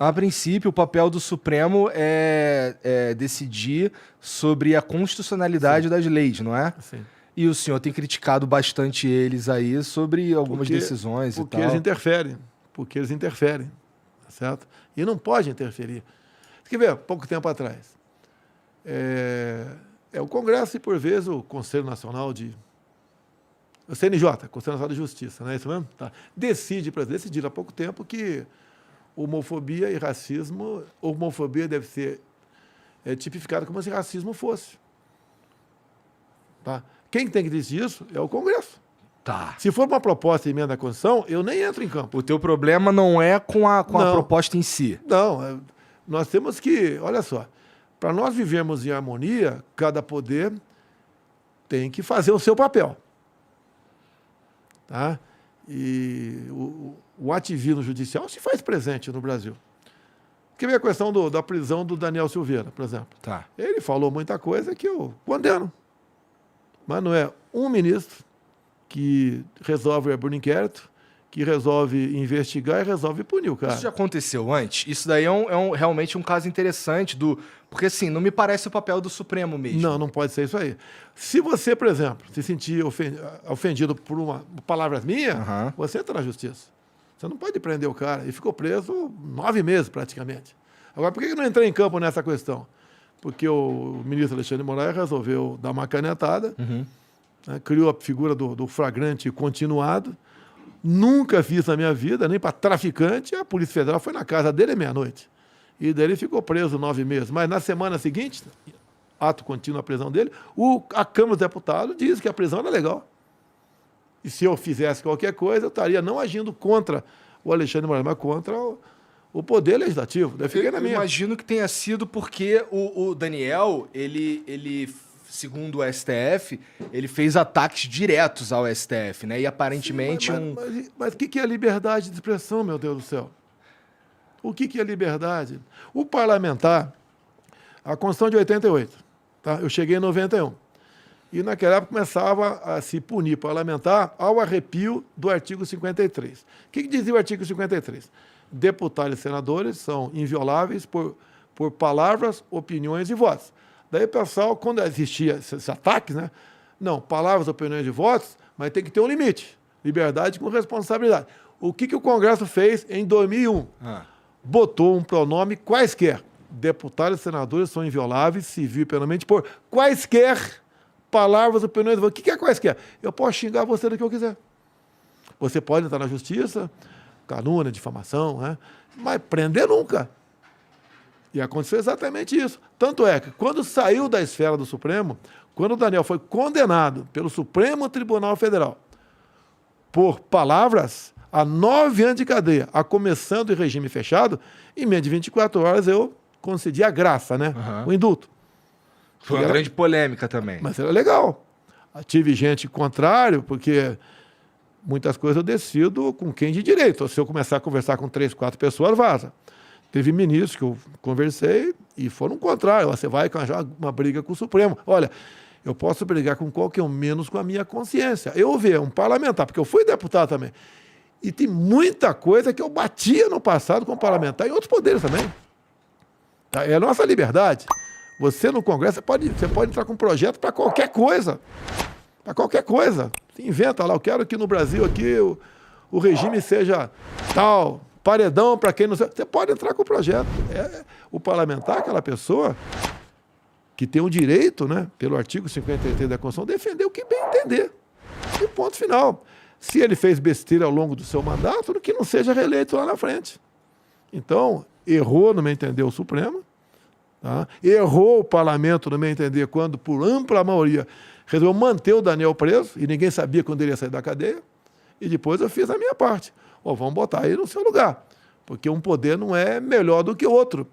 A princípio, o papel do Supremo é decidir sobre a constitucionalidade das leis, não é? Sim. E o senhor tem criticado bastante eles aí sobre algumas decisões e tal. Porque eles interferem, tá certo? E não pode interferir. Você quer ver, pouco tempo atrás, o Congresso e, por vezes, o Conselho Nacional o CNJ, Conselho Nacional de Justiça, não é isso mesmo? Tá. Decidiram há pouco tempo que homofobia e racismo, homofobia deve ser tipificada como se racismo fosse. Tá? Quem tem que decidir isso é o Congresso. Tá. Se for uma proposta de emenda à Constituição, eu nem entro em campo. O teu problema não é com a proposta em si. Não, nós temos que, olha só, para nós vivermos em harmonia, cada poder tem que fazer o seu papel. Tá? E o ativismo judicial se faz presente no Brasil. Quer ver a questão da prisão do Daniel Silveira, por exemplo? Tá. Ele falou muita coisa que eu condeno. Mas não é um ministro que resolve abrir um inquérito, que resolve investigar e resolve punir o cara. Isso já aconteceu antes? Isso daí é realmente um caso interessante porque, assim, não me parece o papel do Supremo mesmo. Não pode ser isso aí. Se você, por exemplo, se sentir ofendido por palavras minhas, você entra na justiça. Você não pode prender o cara. E ficou preso 9 meses, praticamente. Agora, por que eu não entrei em campo nessa questão? Porque o ministro Alexandre de Moraes resolveu dar uma canetada, né, criou a figura do flagrante continuado. Nunca fiz na minha vida, nem para traficante. A Polícia Federal foi na casa dele à meia-noite. E daí ele ficou preso 9 meses. Mas na semana seguinte, ato contínuo a prisão dele, a Câmara dos Deputados diz que a prisão era legal. E se eu fizesse qualquer coisa, eu estaria não agindo contra o Alexandre de Moraes, mas contra o Poder Legislativo. Daí fiquei na minha. Eu imagino que tenha sido porque o Daniel, ele segundo o STF, ele fez ataques diretos ao STF, né? E aparentemente Mas o que é liberdade de expressão, meu Deus do céu? O que é liberdade? O parlamentar, a Constituição de 88, tá? Eu cheguei em 91. E naquela época começava a se punir parlamentar ao arrepio do artigo 53. O que dizia o artigo 53? Deputados e senadores são invioláveis por palavras, opiniões e votos. Daí, pessoal, quando existia esses ataques, né? Não, palavras, opiniões e votos, mas tem que ter um limite. Liberdade com responsabilidade. O que o Congresso fez em 2001? Botou um pronome quaisquer. Deputados e senadores são invioláveis, civil e penalmente, por quaisquer palavras, opiniões e votos. O que é quaisquer? Eu posso xingar você do que eu quiser. Você pode entrar na justiça, calúnia, difamação, né? Mas prender nunca. E aconteceu exatamente isso. Tanto é que, quando saiu da esfera do Supremo, quando o Daniel foi condenado pelo Supremo Tribunal Federal por palavras, a 9 anos de cadeia, a começando em regime fechado, em menos de 24 horas eu concedi a graça, né? O indulto. Foi uma grande polêmica também. Mas era legal. Tive gente contrário, porque muitas coisas eu decido com quem de direito. Se eu começar a conversar com 3, 4 pessoas, vaza. Teve ministros que eu conversei e foram contrários. Você vai arranjar uma briga com o Supremo. Olha, eu posso brigar com qualquer um, menos com a minha consciência. Eu vi um parlamentar, porque eu fui deputado também. E tem muita coisa que eu batia no passado com parlamentar e outros poderes também. Tá? É a nossa liberdade. Você no Congresso, você pode entrar com um projeto para qualquer coisa. Para qualquer coisa. Você inventa lá, eu quero que no Brasil aqui o regime seja tal, paredão para quem não sabe. Você pode entrar com o projeto. O parlamentar, aquela pessoa que tem o direito, né, pelo artigo 53 da Constituição, defender o que bem entender. E ponto final. Se ele fez besteira ao longo do seu mandato, que não seja reeleito lá na frente. Então, errou, no meu entender, o Supremo. Tá? Errou o parlamento, no meu entender, quando, por ampla maioria, resolveu manter o Daniel preso, e ninguém sabia quando ele ia sair da cadeia. E depois eu fiz a minha parte. Vamos botar ele no seu lugar. Porque um poder não é melhor do que o outro.